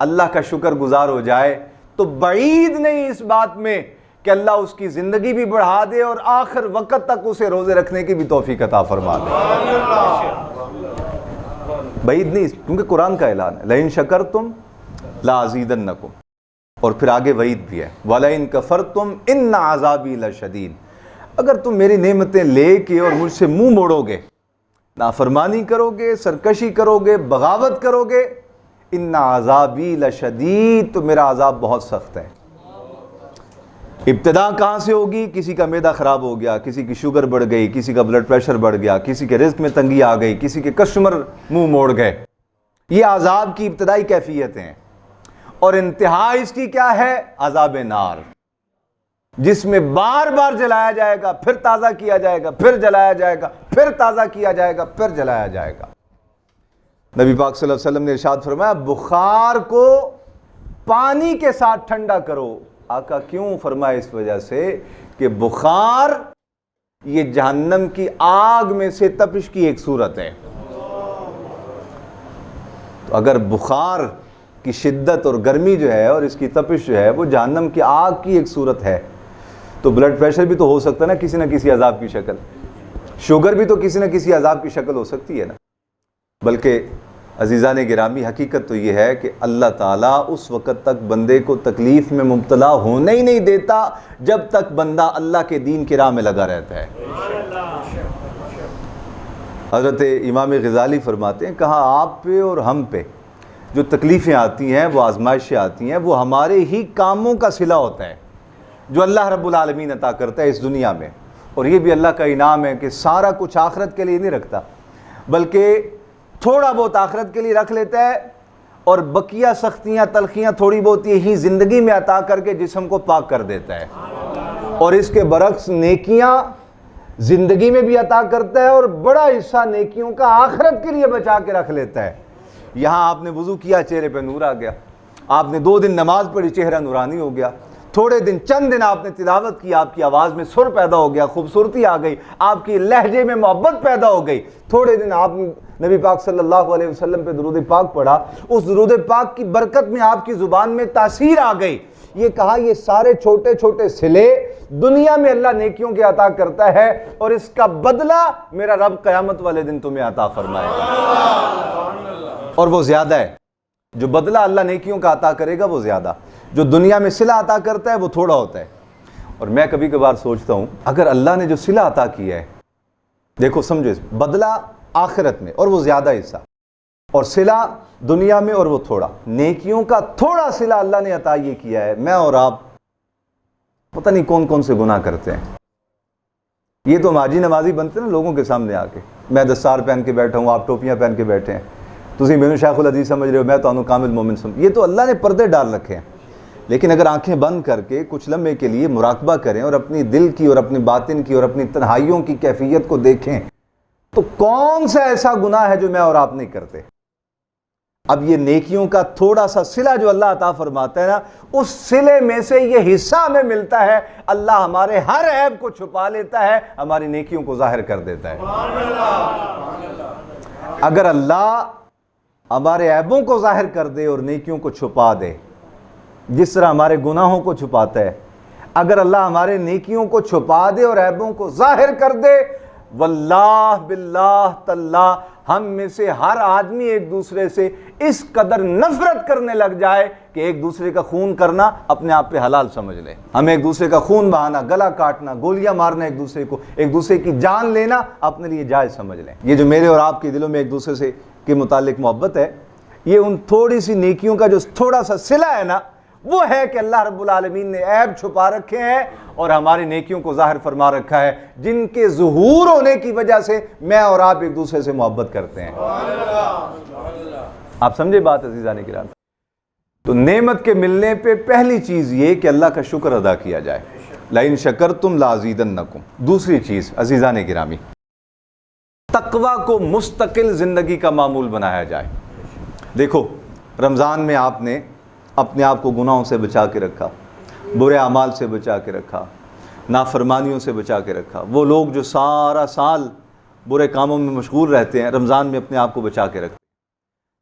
اللہ کا شکر گزار ہو جائے تو بعید نہیں اس بات میں کہ اللہ اس کی زندگی بھی بڑھا دے اور آخر وقت تک اسے روزے رکھنے کی بھی توفیق عطا فرما دے، بعید نہیں، کیونکہ قرآن کا اعلان ہے لَإِن شَكَرْتُمْ لَأَزِيدَنَّكُمْ، اور پھر آگے وعید بھی ہے وَلَئِن كَفَرْتُمْ إِنَّ عَذَابِي لَشَدِيدٌ، اگر تم میری نعمتیں لے کے اور مجھ سے منہ موڑو گے، نافرمانی کرو گے، سرکشی کرو گے، بغاوت کرو گے، ان عذابی لشدید، تو میرا عذاب بہت سخت ہے۔ ابتدا کہاں سے ہوگی؟ کسی کا معدہ خراب ہو گیا، کسی کی شوگر بڑھ گئی، کسی کا بلڈ پریشر بڑھ گیا، کسی کے رزق میں تنگی آ گئی، کسی کے کسٹمر منہ موڑ گئے، یہ عذاب کی ابتدائی کیفیتیں ہیں، اور انتہا اس کی کیا ہے؟ عذاب نار۔ جس میں بار بار جلایا جائے گا، پھر تازہ کیا جائے گا، پھر جلایا جائے گا، پھر تازہ کیا جائے گا، پھر جلایا جائے گا۔ نبی پاک صلی اللہ علیہ وسلم نے ارشاد فرمایا بخار کو پانی کے ساتھ ٹھنڈا کرو۔ آقا کیوں؟ فرمایا اس وجہ سے کہ بخار یہ جہنم کی آگ میں سے تپش کی ایک صورت ہے۔ تو اگر بخار کی شدت اور گرمی جو ہے اور اس کی تپش جو ہے وہ جہنم کی آگ کی ایک صورت ہے، تو بلڈ پریشر بھی تو ہو سکتا ہے نا کسی عذاب کی شکل، شوگر بھی تو کسی نہ کسی عذاب کی شکل ہو سکتی ہے نا۔ بلکہ عزیزان گرامی حقیقت تو یہ ہے کہ اللہ تعالیٰ اس وقت تک بندے کو تکلیف میں مبتلا ہونے ہی نہیں دیتا جب تک بندہ اللہ کے دین کی راہ میں لگا رہتا ہے۔ حضرت امام غزالی فرماتے ہیں کہا آپ پہ اور ہم پہ جو تکلیفیں آتی ہیں، وہ آزمائشیں آتی ہیں، وہ ہمارے ہی کاموں کا صلہ ہوتا ہے جو اللہ رب العالمین عطا کرتا ہے اس دنیا میں۔ اور یہ بھی اللہ کا انعام ہے کہ سارا کچھ آخرت کے لیے نہیں رکھتا، بلکہ تھوڑا بہت آخرت کے لیے رکھ لیتا ہے اور بقیہ سختیاں تلخیاں تھوڑی بہت یہی زندگی میں عطا کر کے جسم کو پاک کر دیتا ہے۔ اور اس کے برعکس نیکیاں زندگی میں بھی عطا کرتا ہے اور بڑا حصہ نیکیوں کا آخرت کے لیے بچا کے رکھ لیتا ہے۔ یہاں آپ نے وضو کیا، چہرے پہ نور آ گیا، آپ نے 2 دن نماز پڑھی، چہرہ نورانی ہو گیا، تھوڑے دن چند دن آپ نے تلاوت کی، آپ کی آواز میں سر پیدا ہو گیا، خوبصورتی آ گئی، آپ کی لہجے میں محبت پیدا ہو گئی، تھوڑے دن آپ نبی پاک صلی اللہ علیہ وسلم پہ درود پاک پڑھا، اس درود پاک کی برکت میں آپ کی زبان میں تاثیر آ گئی۔ یہ کہا یہ سارے چھوٹے چھوٹے صلے دنیا میں اللہ نیکیوں کے عطا کرتا ہے اور اس کا بدلہ میرا رب قیامت والے دن تمہیں عطا فرمائے گا، اور وہ زیادہ ہے۔ جو بدلہ اللہ نیکیوں کا عطا کرے گا وہ زیادہ، جو دنیا میں صلہ عطا کرتا ہے وہ تھوڑا ہوتا ہے۔ اور میں کبھی کبھار سوچتا ہوں اگر اللہ نے جو صلہ عطا کیا ہے، دیکھو سمجھو، بدلہ آخرت میں اور وہ زیادہ حصہ، اور صلہ دنیا میں اور وہ تھوڑا، نیکیوں کا تھوڑا صلہ اللہ نے عطا یہ کیا ہے۔ میں اور آپ پتہ نہیں کون کون سے گناہ کرتے ہیں، یہ تو ماجی نمازی بنتے ہیں نا لوگوں کے سامنے آ کے، میں دستار پہن کے بیٹھا ہوں، آپ ٹوپیاں پہن کے بیٹھے ہیں، تسی مینوں شیخ الحدیث سمجھ رہے ہو، میں تو کامل مومن سمجھ، یہ تو اللہ نے پردے ڈال رکھے ہیں۔ لیکن اگر آنکھیں بند کر کے کچھ لمحے کے لیے مراقبہ کریں اور اپنی دل کی اور اپنی باطن کی اور اپنی تنہائیوں کی کیفیت کو دیکھیں تو کون سا ایسا گناہ ہے جو میں اور آپ نہیں کرتے؟ اب یہ نیکیوں کا تھوڑا سا صلہ جو اللہ عطا فرماتا ہے نا، اس صلے میں سے یہ حصہ ہمیں ملتا ہے، اللہ ہمارے ہر عیب کو چھپا لیتا ہے، ہماری نیکیوں کو ظاہر کر دیتا ہے۔ اگر اللہ ہمارے عیبوں کو ظاہر کر دے اور نیکیوں کو چھپا دے، جس طرح ہمارے گناہوں کو چھپاتا ہے، اگر اللہ ہمارے نیکیوں کو چھپا دے اور عیبوں کو ظاہر کر دے، واللہ باللہ تاللہ ہم میں سے ہر آدمی ایک دوسرے سے اس قدر نفرت کرنے لگ جائے کہ ایک دوسرے کا خون کرنا اپنے آپ پہ حلال سمجھ لے۔ ہم ایک دوسرے کا خون بہانا، گلا کاٹنا، گولیاں مارنا، ایک دوسرے کی جان لینا اپنے لیے جائز سمجھ لیں۔ یہ جو میرے اور آپ کے دلوں میں ایک دوسرے سے کے متعلق محبت ہے، یہ ان تھوڑی سی نیکیوں کا جو تھوڑا سا صلہ ہے نا، وہ ہے کہ اللہ رب العالمین نے عیب چھپا رکھے ہیں اور ہماری نیکیوں کو ظاہر فرما رکھا ہے، جن کے ظہور ہونے کی وجہ سے میں اور آپ ایک دوسرے سے محبت کرتے ہیں۔ آپ سمجھے بات عزیزان کرام؟ تو نعمت کے ملنے پہ پہلی چیز یہ کہ اللہ کا شکر ادا کیا جائے، لَإِن شَكَرْتُمْ لَأَزِيدَنَّكُمْ۔ دوسری چیز عزیزان گرامی، تقوی کو مستقل زندگی کا معمول بنایا جائے۔ دیکھو رمضان میں آپ نے اپنے آپ کو گناہوں سے بچا کے رکھا، برے اعمال سے بچا کے رکھا، نافرمانیوں سے بچا کے رکھا۔ وہ لوگ جو سارا سال برے کاموں میں مشغول رہتے ہیں، رمضان میں اپنے آپ کو بچا کے رکھتے ہیں۔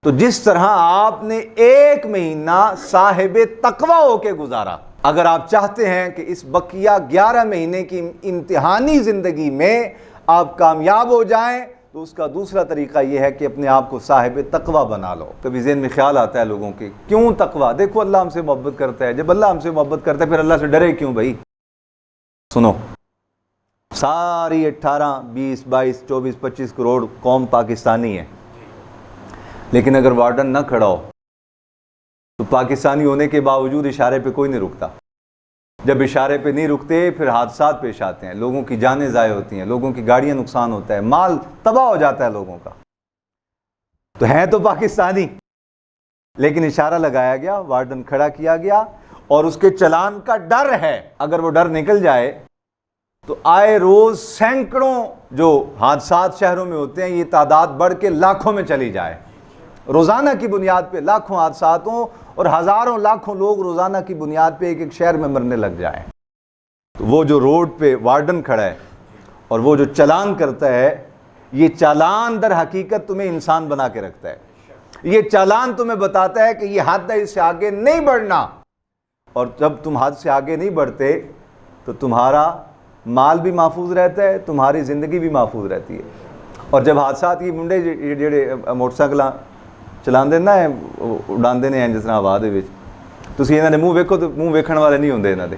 تو جس طرح آپ نے 1 مہینہ صاحب تقوی ہو کے گزارا، اگر آپ چاہتے ہیں کہ اس بقیہ 11 مہینے کی امتحانی زندگی میں آپ کامیاب ہو جائیں، تو اس کا دوسرا طریقہ یہ ہے کہ اپنے آپ کو صاحب تقوی بنا لو۔ کبھی ذہن میں خیال آتا ہے لوگوں کے، کیوں تقوی؟ دیکھو اللہ ہم سے محبت کرتا ہے، جب اللہ ہم سے محبت کرتا ہے پھر اللہ سے ڈرے کیوں بھائی؟ سنو، ساری 18 20 22 24 25 کروڑ قوم پاکستانی ہے، لیکن اگر وارڈن نہ کھڑا ہو تو پاکستانی ہونے کے باوجود اشارے پہ کوئی نہیں رکتا۔ جب اشارے پہ نہیں رکتے پھر حادثات پیش آتے ہیں، لوگوں کی جانیں ضائع ہوتی ہیں، لوگوں کی گاڑیاں نقصان ہوتا ہے، مال تباہ ہو جاتا ہے لوگوں کا۔ تو ہیں تو پاکستانی، لیکن اشارہ لگایا گیا، وارڈن کھڑا کیا گیا، اور اس کے چلان کا ڈر ہے، اگر وہ ڈر نکل جائے تو آئے روز سینکڑوں جو حادثات شہروں میں ہوتے ہیں، یہ تعداد بڑھ کے لاکھوں میں چلی جائے، روزانہ کی بنیاد پہ لاکھوں حادثات ہوں اور ہزاروں لاکھوں لوگ روزانہ کی بنیاد پہ ایک ایک شہر میں مرنے لگ جائیں، تو وہ جو روڈ پہ وارڈن کھڑا ہے اور وہ جو چلان کرتا ہے، یہ چالان در حقیقت تمہیں انسان بنا کے رکھتا ہے، یہ چالان تمہیں بتاتا ہے کہ یہ حد ہے، اس سے آگے نہیں بڑھنا، اور جب تم حد سے آگے نہیں بڑھتے تو تمہارا مال بھی محفوظ رہتا ہے، تمہاری زندگی بھی محفوظ رہتی ہے۔ اور جب حادثات کی منڈے جڑے موٹر سائیکلاں چلاندے نا اڈاندے نے جس طرح ہوا دے وچ، تسی انہاں دے منہ ویکھو تو منہ ویکھن والے نہیں ہوندے، انہاں دے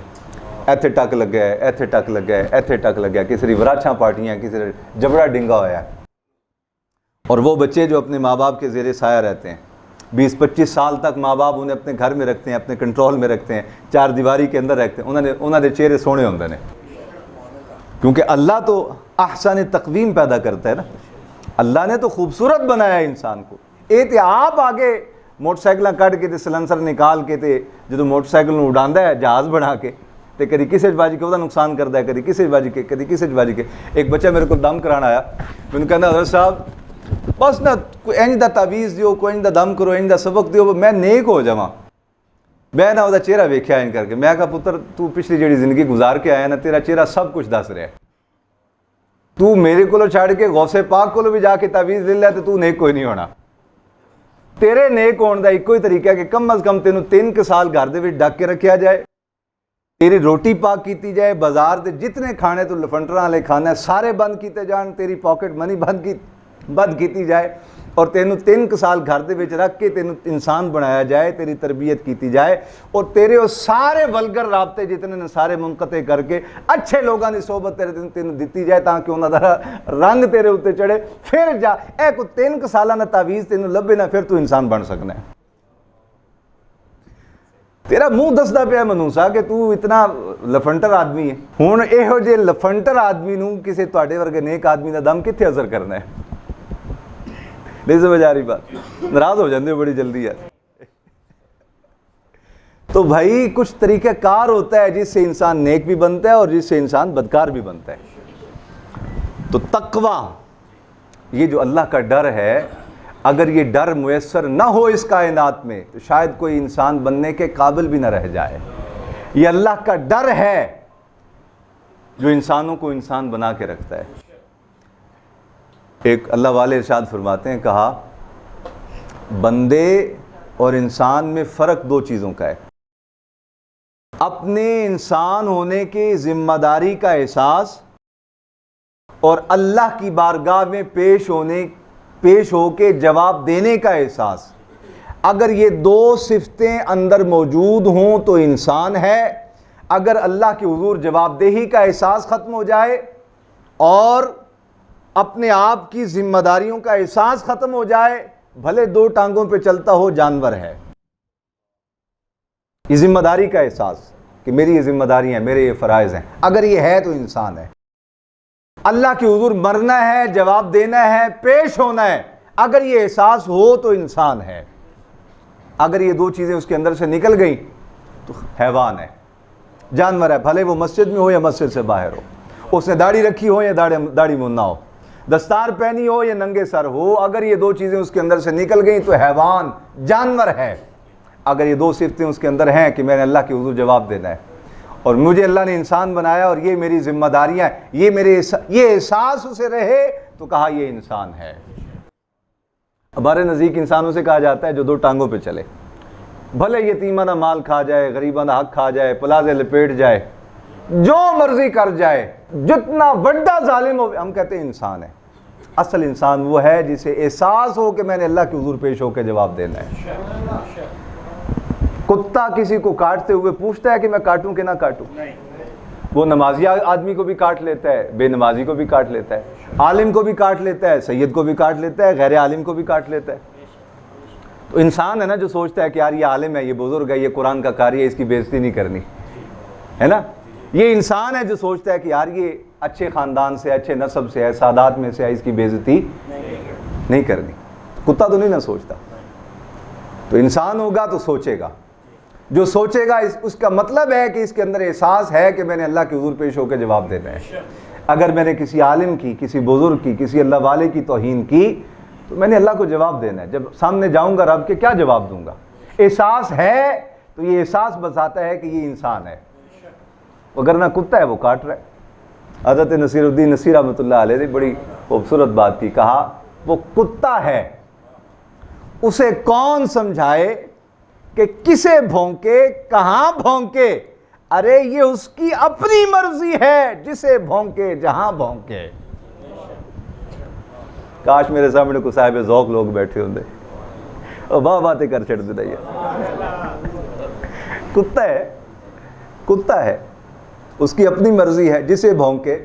ایتھے ٹک لگا ہے، ایتھے ٹک لگا ہے، ایتھے ٹک لگا ہے، کسی دی وراچھاں پارٹیاں، کسی دا جبڑا ڈنگا ہویا ہے۔ اور وہ بچے جو اپنے ماں باپ کے زیر سایہ رہتے ہیں، 20-25 سال تک ماں باپ انہیں اپنے گھر میں رکھتے ہیں، اپنے کنٹرول میں رکھتے ہیں، چار دیواری کے اندر رکھتے ہیں، انہاں دے چہرے سونے ہوندے نے، کیونکہ اللہ تو احسن تقویم پیدا کرتا ہے نا، اللہ نے تو خوبصورت بنایا ہے انسان کو۔ اے تے آپ آگے موٹر سائیکلاں کٹ کے تے سلنسر نکال کے تے جدوں موٹر سائیکل نوں اڈاندا ہے جہاز بنا کے تے کدی کسے وج کے وہ نقصان کردا ہے، کدی کسے وج کے، کدی کسے وج کے۔ ایک بچہ میرے کو دم کرانا آیا، میں نے کہا حضرت صاحب بس نہ کوئی انج دا تعویذ دیو، کوئی انج دا دم کرو، انج دا سبق دیو میں نیک ہو جاواں۔ میں نہ وہ چہرہ ویکھیا انج کر کے، میں کہا پتر تو پچھلی جڑی زندگی گزار کے آیا نا، تیرا چہرہ سب کچھ دس رہا ہے، تو میرے کو چھڑ کے غوث پاک کو بھی جا کے تعویذ لے لے تو نیک کوئی نہیں ہونا۔ تیرے نیک ہون دا ایک ہی طریقہ ہے کہ کم از کم تینوں 3 سال گھر دے وچ ڈک کے رکھیا جائے، تیری روٹی پاک کیتی جائے، بازار دے جتنے کھانے تو لفنٹراں والے کھانے سارے بند کیتے جان، تیری پاکٹ منی بند کیتی جائے، اور تینوں 3 سال گھر دے وچ رکھ کے تینوں انسان بنایا جائے، تیری تربیت کیتی جائے، اور تیرے وہ سارے ولگر رابطے جتنے نے سارے منقطع کر کے اچھے لوگاں دی صحبت تینوں دتی جائے تاکہ انہاں دا رنگ تیرے اوتے چڑھے، پھر جا اے کو 3 سالاں دا تعویذ تینوں لبے نہ، پھر تو انسان بن سکنا ہے۔ تیرا منہ دسدا پیا منوسا کہ تو اتنا لفنٹر آدمی ہے، ہن ایہو جے لفنٹر آدمی نوں کسے تواڈے ورگے نیک آدمی دا دم کتھے اثر کرنا ہے؟ نہیں سمجھ آ رہی بات؟ ناراض ہو جاندے ہو بڑی جلدی یار۔ تو بھائی کچھ طریقہ کار ہوتا ہے جس سے انسان نیک بھی بنتا ہے اور جس سے انسان بدکار بھی بنتا ہے۔ تو تقوی، یہ جو اللہ کا ڈر ہے، اگر یہ ڈر میسر نہ ہو اس کائنات میں تو شاید کوئی انسان بننے کے قابل بھی نہ رہ جائے۔ یہ اللہ کا ڈر ہے جو انسانوں کو انسان بنا کے رکھتا ہے۔ ایک اللہ والے ارشاد فرماتے ہیں، کہا بندے اور انسان میں فرق 2 چیزوں کا ہے، اپنے انسان ہونے کے ذمہ داری کا احساس اور اللہ کی بارگاہ میں پیش ہو کے جواب دینے کا احساس۔ اگر یہ 2 صفتیں اندر موجود ہوں تو انسان ہے۔ اگر اللہ کے حضور جواب دہی کا احساس ختم ہو جائے اور اپنے آپ کی ذمہ داریوں کا احساس ختم ہو جائے، بھلے 2 ٹانگوں پہ چلتا ہو، جانور ہے۔ یہ ذمہ داری کا احساس کہ میری یہ ذمہ داری ہیں، میرے یہ فرائض ہیں، اگر یہ ہے تو انسان ہے۔ اللہ کے حضور مرنا ہے، جواب دینا ہے، پیش ہونا ہے، اگر یہ احساس ہو تو انسان ہے۔ اگر یہ 2 چیزیں اس کے اندر سے نکل گئیں تو حیوان ہے، جانور ہے، بھلے وہ مسجد میں ہو یا مسجد سے باہر ہو، اس نے داڑھی رکھی ہو یا داڑھی منا ہو، دستار پہنی ہو یا ننگے سر ہو، اگر یہ 2 چیزیں اس کے اندر سے نکل گئیں تو حیوان، جانور ہے۔ اگر یہ 2 صفتیں اس کے اندر ہیں کہ میں نے اللہ کے حضور جواب دینا ہے اور مجھے اللہ نے انسان بنایا اور یہ میری ذمہ داریاں ہیں، یہ احساس اسے رہے تو کہا یہ انسان ہے۔ ہمارے نزدیک انسانوں سے کہا جاتا ہے جو 2 ٹانگوں پہ چلے، بھلے یتیمہ نہ مال کھا جائے، غریبہ نہ حق کھا جائے، پلازے لپیٹ جائے، جو مرضی کر جائے، جتنا بڑا ظالم ہو، ہم کہتے ہیں انسان ہے۔ اصل انسان وہ ہے جسے احساس ہو کہ میں نے اللہ کے حضور پیش ہو کے جواب دینا ہے۔ کتا کسی کو کاٹتے ہوئے پوچھتا ہے کہ میں کاٹوں کہ نہ کاٹوں؟ وہ نمازی آدمی کو بھی کاٹ لیتا ہے، بے نمازی کو بھی کاٹ لیتا ہے، عالم کو بھی کاٹ لیتا ہے، سید کو بھی کاٹ لیتا ہے، غیر عالم کو بھی کاٹ لیتا ہے۔ تو انسان ہے نا جو سوچتا ہے کہ یار یہ عالم ہے، یہ بزرگ ہے، یہ قرآن کا قاری ہے، اس کی بے عزتی نہیں کرنی ہے نا۔ یہ انسان ہے جو سوچتا ہے کہ یار یہ اچھے خاندان سے، اچھے نسب سے ہے، سادات میں سے ہے، اس کی بے عزتی نہیں کرنی۔ کتا تو نہیں نہ سوچتا، تو انسان ہوگا تو سوچے گا۔ جو سوچے گا اس کا مطلب ہے کہ اس کے اندر احساس ہے کہ میں نے اللہ کے حضور پیش ہو کے جواب دینا ہے۔ اگر میں نے کسی عالم کی، کسی بزرگ کی، کسی اللہ والے کی توہین کی تو میں نے اللہ کو جواب دینا ہے۔ جب سامنے جاؤں گا رب کے کیا جواب دوں گا؟ احساس ہے تو یہ احساس بتاتا ہے کہ یہ انسان ہے، وگرنہ کتا ہے وہ کاٹ رہا ہے۔ حضرت نصیر الدین نصیر رحمۃ اللہ علیہ نے بڑی خوبصورت بات کی، کہا وہ کتا ہے، اسے کون سمجھائے کہ کسے بھونکے کہاں بھونکے، ارے یہ اس کی اپنی مرضی ہے، جسے بھونکے جہاں بھونکے۔ کاش میرے سامنے کو صاحب ذوق لوگ بیٹھے ہوندے اور واہ باتیں کر چھڑ دے رہی ہے۔ کتا ہے، اس کی اپنی مرضی ہے، جسے بھونکے،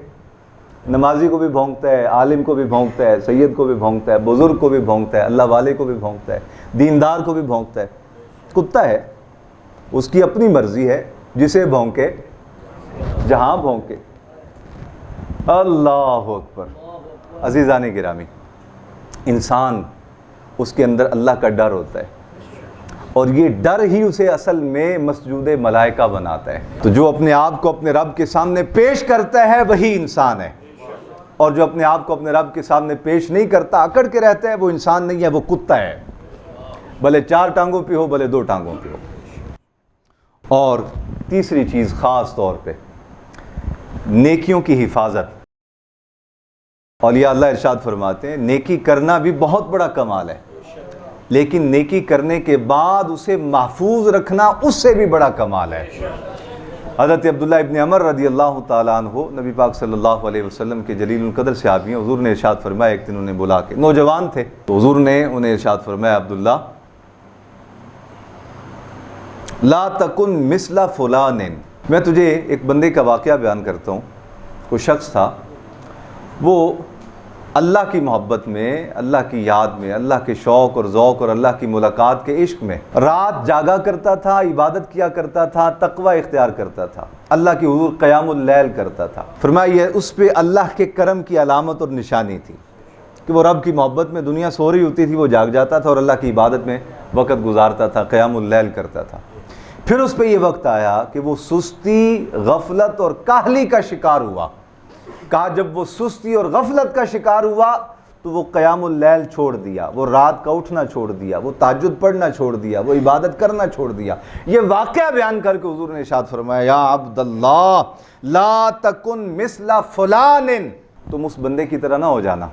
نمازی کو بھی بھونکتا ہے، عالم کو بھی بھونکتا ہے، سید کو بھی بھونکتا ہے، بزرگ کو بھی بھونکتا ہے، اللہ والے کو بھی بھونکتا ہے، دیندار کو بھی بھونکتا ہے۔ کتا ہے، اس کی اپنی مرضی ہے، جسے بھونکے جہاں بھونکے۔ اللہ اکبر۔ عزیزان گرامی، انسان اس کے اندر اللہ کا ڈر ہوتا ہے، اور یہ ڈر ہی اسے اصل میں مسجود ملائکہ بناتا ہے۔ تو جو اپنے آپ کو اپنے رب کے سامنے پیش کرتا ہے وہی انسان ہے، اور جو اپنے آپ کو اپنے رب کے سامنے پیش نہیں کرتا، اکڑ کے رہتا ہے، وہ انسان نہیں ہے، وہ کتا ہے، بھلے 4 ٹانگوں پہ ہو بھلے 2 ٹانگوں پہ ہو۔ اور تیسری چیز خاص طور پہ نیکیوں کی حفاظت۔ اولیاء اللہ ارشاد فرماتے ہیں نیکی کرنا بھی بہت بڑا کمال ہے، لیکن نیکی کرنے کے بعد اسے محفوظ رکھنا اس سے بھی بڑا کمال ہے۔ حضرت عبداللہ ابن عمر رضی اللہ تعالیٰ عنہ نبی پاک صلی اللہ علیہ وسلم کے جلیل القدر صحابی ہیں۔ حضور نے ارشاد فرمایا، ایک دن انہیں بلا کے، نوجوان تھے، تو حضور نے انہیں ارشاد فرمایا، عبداللہ لا تکن مثل فلان، میں تجھے ایک بندے کا واقعہ بیان کرتا ہوں۔ کوئی شخص تھا، وہ اللہ کی محبت میں، اللہ کی یاد میں، اللہ کے شوق اور ذوق اور اللہ کی ملاقات کے عشق میں رات جاگا کرتا تھا، عبادت کیا کرتا تھا، تقوی اختیار کرتا تھا، اللہ کی حضور قیام اللیل کرتا تھا۔ فرمایا یہ اس پہ اللہ کے کرم کی علامت اور نشانی تھی کہ وہ رب کی محبت میں، دنیا سو رہی ہوتی تھی، وہ جاگ جاتا تھا اور اللہ کی عبادت میں وقت گزارتا تھا، قیام اللیل کرتا تھا۔ پھر اس پہ یہ وقت آیا کہ وہ سستی، غفلت اور کاہلی کا شکار ہوا۔ کہا جب وہ سستی اور غفلت کا شکار ہوا تو وہ قیام اللیل چھوڑ دیا، وہ رات کا اٹھنا چھوڑ دیا، وہ تہجد پڑھنا چھوڑ دیا، وہ عبادت کرنا چھوڑ دیا۔ یہ واقعہ بیان کر کے حضور نے ارشاد فرمایا، یا عبداللہ لا تکن مثل فلان، تم اس بندے کی طرح نہ ہو جانا۔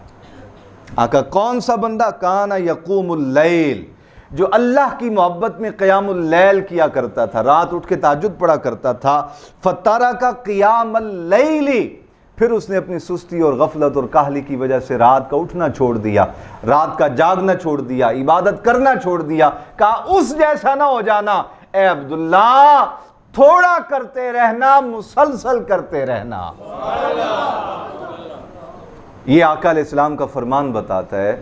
آقا کون سا بندہ؟ کانا یقوم اللیل، جو اللہ کی محبت میں قیام اللیل کیا کرتا تھا، رات اٹھ کے تہجد پڑھا کرتا تھا۔ فترک قیام اللیل، پھر اس نے اپنی سستی اور غفلت اور کاہلی کی وجہ سے رات کا اٹھنا چھوڑ دیا، رات کا جاگنا چھوڑ دیا، عبادت کرنا چھوڑ دیا۔ کہا اس جیسا نہ ہو جانا، اے عبداللہ تھوڑا کرتے رہنا، مسلسل کرتے رہنا۔ یہ آقا علیہ السلام کا فرمان بتاتا ہے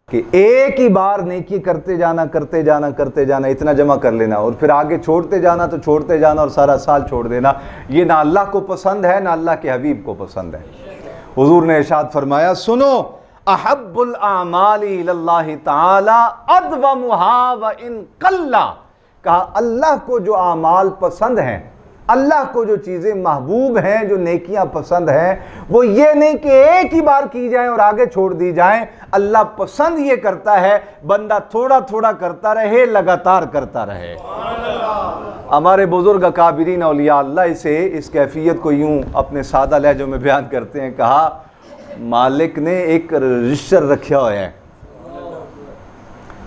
کہ ایک ہی بار نیکی کرتے جانا کرتے جانا کرتے جانا، اتنا جمع کر لینا، اور پھر آگے چھوڑتے جانا تو چھوڑتے جانا اور سارا سال چھوڑ دینا۔ یہ نہ اللہ کو پسند ہے نہ اللہ کے حبیب کو پسند ہے۔ حضور نے ارشاد فرمایا، سنو، احب الاعمال الی اللہ تعالی ادومھا وان قل، کہا اللہ کو جو اعمال پسند ہیں، اللہ کو جو چیزیں محبوب ہیں، جو نیکیاں پسند ہیں، وہ یہ نہیں کہ ایک ہی بار کی جائیں اور آگے چھوڑ دی جائیں۔ اللہ پسند یہ کرتا ہے بندہ تھوڑا تھوڑا کرتا رہے، لگاتار کرتا رہے۔ ہمارے بزرگ اکابرین اولیاء اللہ اس کیفیت کو یوں اپنے سادہ لہجوں میں بیان کرتے ہیں، کہا مالک نے ایک رجسٹر رکھا ہوا ہے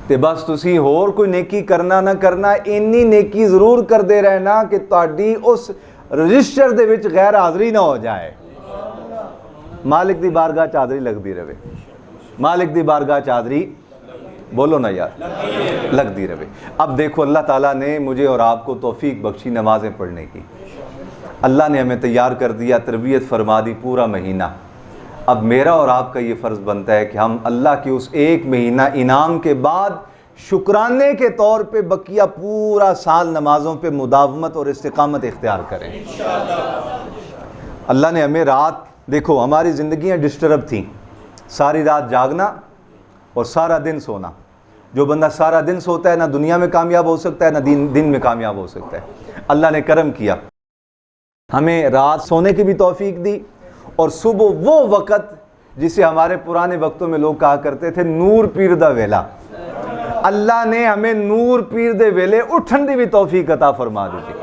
تے بس تسی اور کوئی نیکی کرنا نہ کرنا، اینی نیکی ضرور کر دے رہنا کہ تہاڈی اس رجسٹر دے وچ غیر حاضری نہ ہو جائے۔ مالک دی بارگاہ چ حاضری لگدی رہے، مالک دی بارگاہ چ حاضری، بولو نا یار، لگدی رہے۔ اب دیکھو اللہ تعالیٰ نے مجھے اور آپ کو توفیق بخشی نمازیں پڑھنے کی، اللہ نے ہمیں تیار کر دیا، تربیت فرما دی پورا مہینہ۔ اب میرا اور آپ کا یہ فرض بنتا ہے کہ ہم اللہ کی اس ایک مہینہ انعام کے بعد شکرانے کے طور پہ بقیہ پورا سال نمازوں پہ مداومت اور استقامت اختیار کریں۔ اللہ نے ہمیں رات، دیکھو ہماری زندگیاں ڈسٹرب تھیں، ساری رات جاگنا اور سارا دن سونا، جو بندہ سارا دن سوتا ہے نہ دنیا میں کامیاب ہو سکتا ہے نہ دن میں کامیاب ہو سکتا ہے۔ اللہ نے کرم کیا، ہمیں رات سونے کی بھی توفیق دی، اور صبح وہ وقت جسے ہمارے پرانے وقتوں میں لوگ کہا کرتے تھے نور پیر دا ویلا، اللہ نے ہمیں نور پیر دے ویلے اٹھن دی بھی توفیق عطا فرما دی تھی۔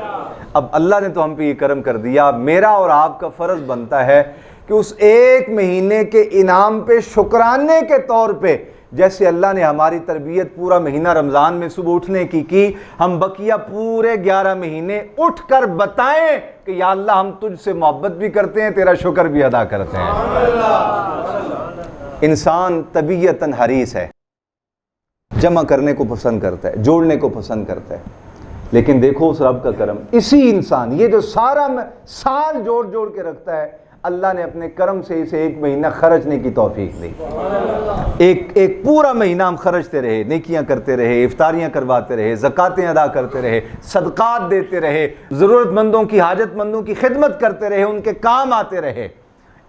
اب اللہ نے تو ہم پہ یہ کرم کر دیا، میرا اور آپ کا فرض بنتا ہے کہ اس ایک مہینے کے انعام پہ شکرانے کے طور پہ، جیسے اللہ نے ہماری تربیت پورا مہینہ رمضان میں صبح اٹھنے کی ہم بقیہ پورے 11 مہینے اٹھ کر بتائیں کہ یا اللہ ہم تجھ سے محبت بھی کرتے ہیں، تیرا شکر بھی ادا کرتے ہیں۔ انسان طبیعتاً حریص ہے، جمع کرنے کو پسند کرتا ہے، جوڑنے کو پسند کرتا ہے، لیکن دیکھو اس رب کا کرم، اسی انسان یہ جو سارا سال جوڑ کے رکھتا ہے، اللہ نے اپنے کرم سے اسے ایک مہینہ خرچنے کی توفیق دی۔ ایک پورا مہینہ ہم خرچتے رہے، نیکیاں کرتے رہے، افطاریاں کرواتے رہے، زکاتیں ادا کرتے رہے، صدقات دیتے رہے، ضرورت مندوں کی حاجت مندوں کی خدمت کرتے رہے، ان کے کام آتے رہے۔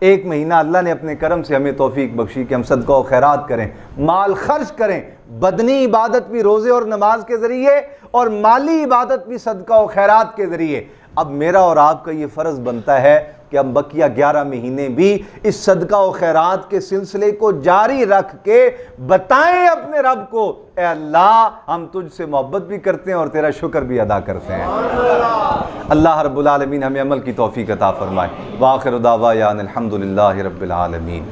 ایک مہینہ اللہ نے اپنے کرم سے ہمیں توفیق بخشی کہ ہم صدقہ و خیرات کریں، مال خرچ کریں، بدنی عبادت بھی روزے اور نماز کے ذریعے، اور مالی عبادت بھی صدقہ و خیرات کے ذریعے۔ اب میرا اور آپ کا یہ فرض بنتا ہے کہ ہم بقیہ 11 مہینے بھی اس صدقہ و خیرات کے سلسلے کو جاری رکھ کے بتائیں اپنے رب کو، اے اللہ ہم تجھ سے محبت بھی کرتے ہیں اور تیرا شکر بھی ادا کرتے ہیں۔ اللہ رب العالمین ہمیں عمل کی توفیق عطا فرمائے۔ وآخر دعوانا الحمدللہ رب العالمین۔